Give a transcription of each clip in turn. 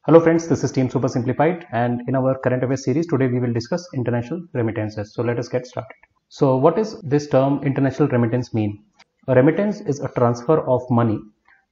Hello friends, this is Team Super Simplified, and in our current affairs series today we will discuss international remittances. So let us get started. So what is this term international remittance mean? A remittance is a transfer of money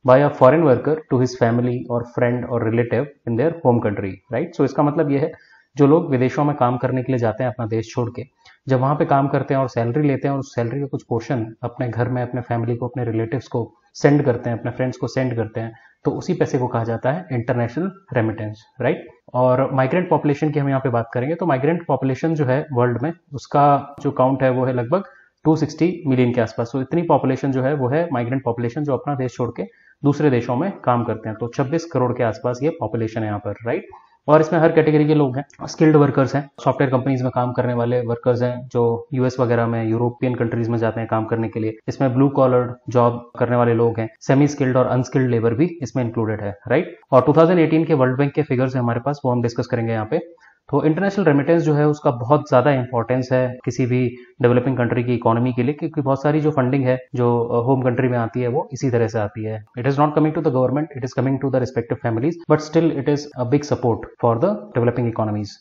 by a foreign worker to his family or friend or relative in their home country, right? So इसका मतलब ये है जो लोग विदेशों में काम करने के लिए जाते हैं अपना देश छोड़ के, जब वहां पे काम करते हैं और सैलरी लेते हैं और उस सैलरी का कुछ पोर्शन अपने घर में अपने फैमिली को अपने रिलेटिव्स को सेंड करते हैं, अपने फ्रेंड्स को सेंड करते हैं, तो उसी पैसे को कहा जाता है इंटरनेशनल रेमिटेंस, राइट। और माइग्रेंट पॉपुलेशन की हम यहाँ पे बात करेंगे तो माइग्रेंट पॉपुलेशन जो है वर्ल्ड में उसका जो काउंट है वो है लगभग 260 मिलियन के आसपास। तो इतनी पॉपुलेशन जो है वो है माइग्रेंट पॉपुलेशन जो अपना देश छोड़ के दूसरे देशों में काम करते हैं। तो 26 करोड़ के आसपास ये पॉपुलेशन है यहाँ पर, राइट। और इसमें हर कैटेगरी के लोग हैं, स्किल्ड वर्कर्स हैं, सॉफ्टवेयर कंपनीज में काम करने वाले वर्कर्स हैं जो यूएस वगैरह में यूरोपियन कंट्रीज में जाते हैं काम करने के लिए। इसमें ब्लू कॉलर जॉब करने वाले लोग हैं, सेमी स्किल्ड और अनस्किल्ड लेबर भी इसमें इंक्लूडेड है, राइट। और 2018 के वर्ल्ड बैंक के फिगर्स है हमारे पास, वो हम डिस्कस करेंगे यहाँ पे। तो इंटरनेशनल रेमिटेंस जो है उसका बहुत ज्यादा इंपॉर्टेंस है किसी भी डेवलपिंग कंट्री की इकोनॉमी के लिए, क्योंकि बहुत सारी जो फंडिंग है जो होम कंट्री में आती है वो इसी तरह से आती है। It is not coming to the government, it is coming to the respective families, but still it is a big support for the developing economies.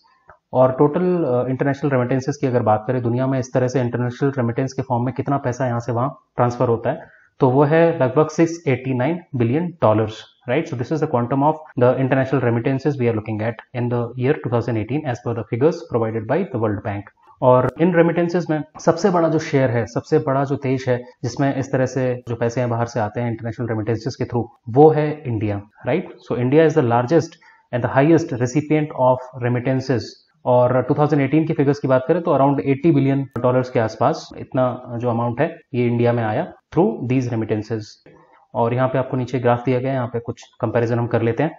और टोटल इंटरनेशनल रेमिटेंसेस की अगर बात करें दुनिया में इस तरह से इंटरनेशनल रेमिटेंस के फॉर्म में कितना पैसा यहाँ से वहां ट्रांसफर होता है, तो वो है लगभग $689 billion, right? So this is the quantum of the international remittances we are looking at in the year 2018 as per the figures provided by the World Bank. और इन रेमिटेंसेस में सबसे बड़ा जो शेयर है, सबसे बड़ा जो देश है जिसमें इस तरह से जो पैसे हैं बाहर से आते हैं इंटरनेशनल रेमिटेंसेस के थ्रू, वो है India, right. So India is the largest and the highest recipient of remittances. और 2018 की फिगर्स की बात करें तो अराउंड $80 बिलियन के आसपास इतना जो अमाउंट है ये इंडिया में आया थ्रू दीज रेमिटेंसेस। और यहाँ पे आपको नीचे ग्राफ दिया गया है, यहाँ पे कुछ कंपैरिजन हम कर लेते हैं।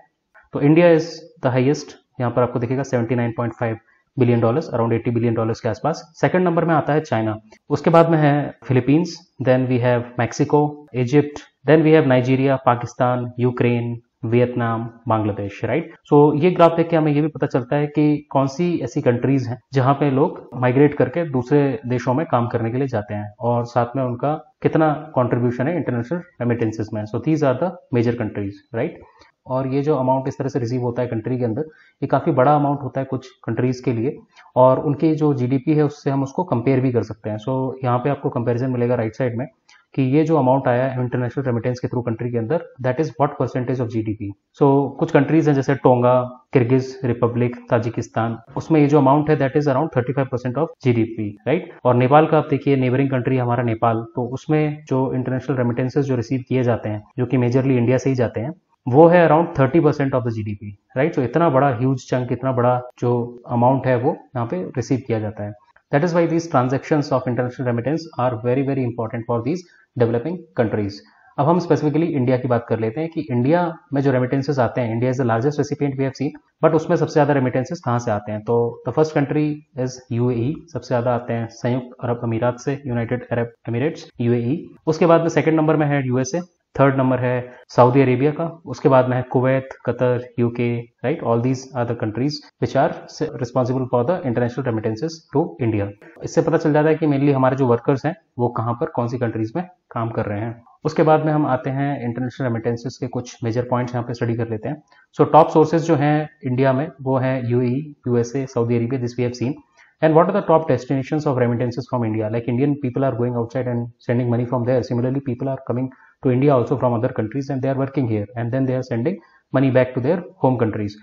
तो इंडिया इज द हाईएस्ट, यहाँ पर आपको दिखेगा $79.5 बिलियन, अराउंड $80 बिलियन के आसपास। सेकंड नंबर में आता है चाइना, उसके बाद में है Philippines, then we have Mexico, Egypt, then we have Nigeria, Pakistan, Ukraine, Vietnam, Bangladesh, right. So ये ग्राफ देख के हमें ये भी पता चलता है कि कौन सी ऐसी कंट्रीज हैं जहां पे लोग माइग्रेट करके दूसरे देशों में काम करने के लिए जाते हैं और साथ में उनका कितना कंट्रीब्यूशन है इंटरनेशनल रेमिटेंसेस में। So these are the major countries, right. और ये जो अमाउंट इस तरह से रिसीव होता है कंट्री के अंदर, ये काफी बड़ा अमाउंट होता है कुछ कंट्रीज के लिए, और उनकी जो जीडीपी है उससे हम उसको कंपेयर भी कर सकते हैं। सो यहाँ पे आपको कंपेरिजन मिलेगा राइट साइड में कि ये जो अमाउंट आया है इंटरनेशनल रेमिटेंस के थ्रू कंट्री के अंदर, that is what percentage of GDP. So कुछ कंट्रीज हैं जैसे टोंगा, किर्गिज रिपब्लिक, ताजिकिस्तान, उसमें ये जो अमाउंट है that is around 35% of GDP, right. और नेपाल का आप देखिए, नेबरिंग कंट्री हमारा नेपाल, तो उसमें जो इंटरनेशनल रेमिटेंसेज जो रिसीव किए जाते हैं जो कि मेजरली इंडिया से ही जाते हैं, वो है around 30% of the GDP, right. So इतना बड़ा ह्यूज चंक, इतना बड़ा जो अमाउंट है वो यहाँ पे रिसीव किया जाता है। That is why these transactions of international remittance are very very important for these developing countries. अब हम स्पेसिफिकली इंडिया की बात कर लेते हैं कि इंडिया में जो रेमिटेंसेस आते हैं, India is the largest recipient we have seen, but उसमें सबसे ज्यादा रेमिटेंसेस कहाँ से आते हैं? तो the first country is UAE, सबसे ज्यादा आते हैं संयुक्त अरब अमीरात से, यूनाइटेड अरब एमिरेट्स, यूएई। उसके बाद में सेकंड नंबर में है यूएसए, थर्ड नंबर है सऊदी अरेबिया का, उसके बाद में है Kuwait, Qatar, UK, right. All these are the countries which are responsible for the international remittances to India. इससे पता चल जाता है कि मेनली हमारे जो वर्कर्स हैं वो कहाँ पर कौन सी कंट्रीज में काम कर रहे हैं। उसके बाद में हम आते हैं इंटरनेशनल रेमिटेंसेस के कुछ मेजर पॉइंट्स यहाँ पे स्टडी कर लेते हैं। सो टॉप सोर्सेज जो हैं इंडिया में वो है UAE, USA, Saudi Arabia, this we have seen. And what are the top destinations of remittances from India? Like Indian people are going outside and sending money from there. Similarly, people are coming to India also from other countries and they are working here and then they are sending money back to their home countries.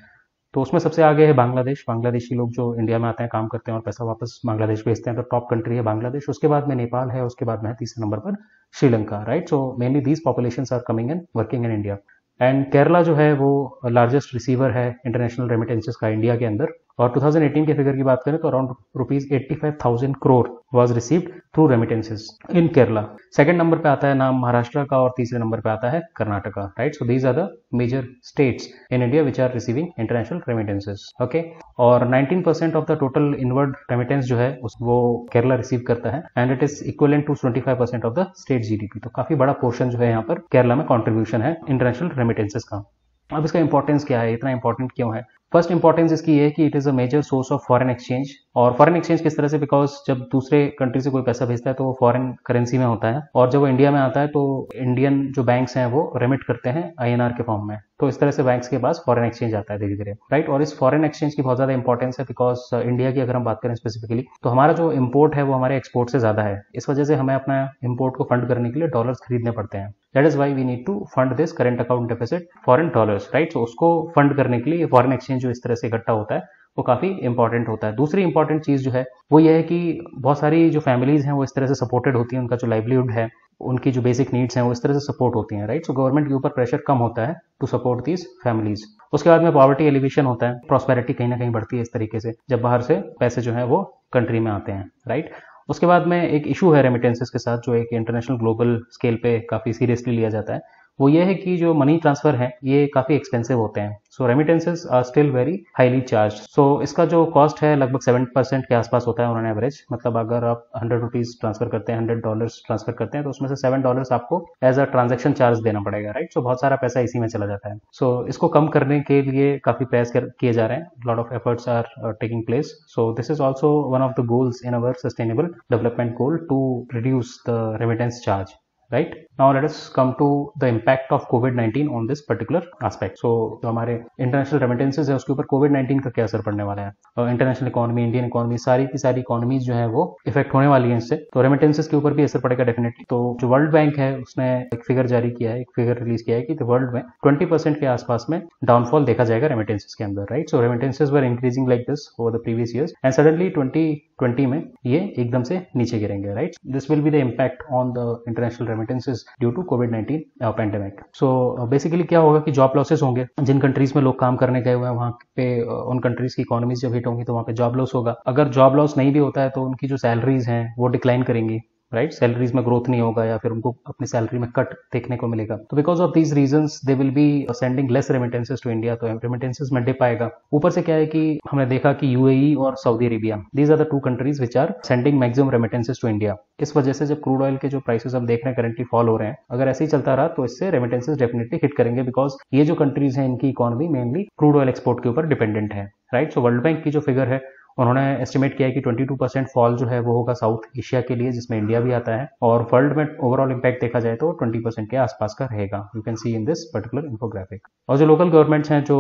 तो उसमें सबसे आगे है बांग्लादेश। बांग्लादेशी लोग जो India में आते हैं, काम करते हैं और पैसा वापस बांग्लादेश भेजते हैं, तो टॉप कंट्री है बांग्लादेश। उसके बाद में नेपाल है, उसके बाद में है तीसरे नंबर पर Sri Lanka, right. So mainly these populations are coming and working in India. And Kerala जो है वो लार्जेस्ट रिसीवर है इंटरनेशनल रेमिटेंसेस का इंडिया के अंदर। और 2018 के फिगर की बात करें तो around ₹85,000 crore was received through remittances in Kerala. Second number पे आता है नाम महाराष्ट्र का और तीसरे नंबर पे आता है Karnataka, right. So these are the major states in India which are receiving international remittances, okay. और 19% of the total inward remittance जो है वो केरला रिसीव करता है and it is equivalent to 25% of the state GDP. तो काफी बड़ा पोर्शन जो है यहाँ पर केरला में कॉन्ट्रीब्यूशन है इंटरनेशनल रेमिटेंसेस का। अब इसका इंपॉर्टेंस क्या है, इतना इंपॉर्टेंट क्यों है? फर्स्ट इंपॉर्टेंस इसकी ये है कि it is a major source of foreign exchange. और फॉरेन एक्सचेंज किस तरह से, बिकॉज जब दूसरे कंट्री से कोई पैसा भेजता है तो वो फॉरेन करेंसी में होता है, और जब वो इंडिया में आता है तो इंडियन जो बैंक्स हैं वो रेमिट करते हैं INR के फॉर्म में। तो इस तरह से बैंक्स के पास फॉरेन एक्सचेंज आता है धीरे धीरे, राइट। और इस फॉरेन एक्सचेंज की बहुत ज़्यादा इंपॉर्टेंस है, बिकॉज इंडिया की अगर हम बात करें स्पेसिफिकली, तो हमारा जो इम्पोर्ट है वो हमारे एक्सपोर्ट से ज़्यादा है। इस वजह से हमें अपना इम्पोर्ट को फंड करने के लिए डॉलर्स खरीदने पड़ते हैं। That is why we need to fund this current account deficit foreign dollars, right. So उसको फंड करने के लिए फॉरेन एक्सचेंज जो इस तरह से इकट्ठा होता है वो काफ़ी इंपॉर्टेंट होता है। दूसरी इंपॉर्टेंट चीज़ जो है वो ये है कि बहुत सारी जो फैमिलीज हैं वो इस तरह से सपोर्टेड होती हैं, उनका जो लाइवलीहुड है, उनकी जो बेसिक नीड्स हैं वो इस तरह से सपोर्ट होती हैं, राइट। सो गवर्नमेंट के ऊपर प्रेशर कम होता है टू सपोर्ट दीज फैमिलीज। उसके बाद में पॉवर्टी एलिवेशन होता है, प्रॉस्पेरिटी कहीं ना कहीं बढ़ती है इस तरीके से जब बाहर से पैसे जो है वो कंट्री में आते हैं, राइट। उसके बाद में एक इशू है रेमिटेंसेस के साथ, जो एक इंटरनेशनल ग्लोबल स्केल पे काफ़ी सीरियसली लिया जाता है। वो ये है कि जो मनी ट्रांसफर है ये काफ़ी एक्सपेंसिव होते हैं। So remittances are still very highly charge. सो इसका जो कॉस्ट है लगभग 7% के आसपास होता है उन्होंने एवरेज। मतलब अगर आप 100 रुपीज़ ट्रांसफर करते हैं, $100 ट्रांसफर करते हैं, तो उसमें से $7 आपको एज अ ट्रांजेक्शन चार्ज देना पड़ेगा, राइट। सो बहुत सारा पैसा इसी में चला जाता है। सो इसको कम करने के लिए काफ़ी प्रयास किए जा रहे हैं, lot of efforts are taking place. So this is also one of the goals in our sustainable development goal to reduce the remittance charge, right। Now let us come to the impact of COVID-19 on this particular aspect। So जो हमारे international remittances है उसके ऊपर COVID-19 का क्या असर पड़ने वाला है। इंटरनेशनल इकोनॉमी, इंडियन इकोनॉमी, सारी की सारी इकोनॉमीज जो है वो इफेक्ट होने वाली है इससे। तो रेमिटेंसेज के ऊपर भी असर पड़ेगा डेफिनेटली। तो जो वर्ल्ड बैंक है उसने एक फिगर जारी किया है, एक फिगर रिलीज किया है कि वर्ल्ड में 20% के आसपास में डाउनफॉल देखा जाएगा रेमिटेंसेज के अंदर, right. So remittances were increasing like this over the previous years and suddenly 2020 में ये एकदम से नीचे गिरेंगे, right. This will be the impact on the international remittances due to COVID-19 pandemic. So basically क्या होगा कि जॉब लॉसेस होंगे। जिन कंट्रीज में लोग काम करने गए हुए हैं वहाँ पे उन कंट्रीज की इकोनॉमीज जब हिट होंगी तो वहाँ पे जॉब लॉस होगा। अगर जॉब लॉस नहीं भी होता है तो उनकी जो सैलरीज हैं वो डिक्लाइन करेंगी, राइट। सैलरीज में ग्रोथ नहीं होगा या फिर उनको अपनी सैलरी में कट देखने को मिलेगा। तो because of these reasons they will be sending less remittances to India. तो रेमिटेंसेज में डिप आएगा। ऊपर से क्या है कि हमने देखा कि UAE और Saudi Arabia, these are the 2 countries which are sending maximum remittances to India. इस वजह से जब क्रूड ऑयल के जो प्राइसेस हम देख रहे हैं करंटली फॉल हो रहे हैं, अगर ऐसे ही चलता रहा तो इससे रेमिटेंसेज डेफिनेटली हिट करेंगे, बिकॉज ये जो कंट्रीज हैं इनकी economy mainly crude oil export के ऊपर डिपेंडेंट है, राइट। सो वर्ल्ड बैंक की जो फिगर है उन्होंने एस्टिमेट किया है कि 22% फॉल जो है वो होगा साउथ एशिया के लिए, जिसमें इंडिया भी आता है, और वर्ल्ड में ओवरऑल इम्पैक्ट देखा जाए तो 20% के आसपास का रहेगा। You can see in this particular infographic. और जो लोकल गवर्नमेंट्स हैं, जो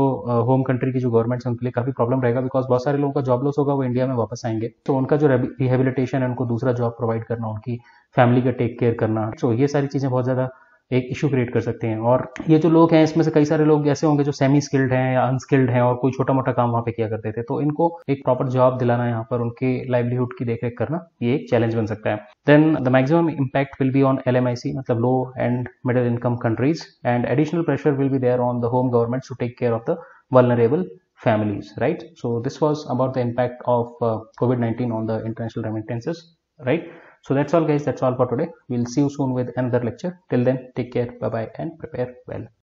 होम कंट्री की जो गवर्नमेंट्स हैं, उनके लिए काफी प्रॉब्लम रहेगा, बिकॉज बहुत सारे लोगों का जॉब लॉस होगा, वो इंडिया में वापस आएंगे। तो उनका जो रिहेबिलिटेशन है, उनको दूसरा जॉब प्रोवाइड करना, उनकी फैमिली का टेक केयर करना, तो ये सारी चीजें बहुत ज्यादा एक इशू क्रिएट कर सकते हैं। और ये जो लोग हैं इसमें से कई सारे लोग ऐसे होंगे जो सेमी स्किल्ड हैं या अनस्किल्ड हैं और कोई छोटा मोटा काम वहाँ पे किया करते थे, तो इनको एक प्रॉपर जॉब दिलाना, यहाँ पर उनके लाइवलीहुड की देखरेख करना, ये एक चैलेंज बन सकता है। Then the maximum impact will be on LMIC, मतलब low and middle income countries, and additional pressure will be there on the home governments to take care of the vulnerable families, right। So this was about the impact of COVID-19 on the international remittances, right। So that's all guys, that's all for today. We'll see you soon with another lecture. Till then, take care, bye bye, and prepare well.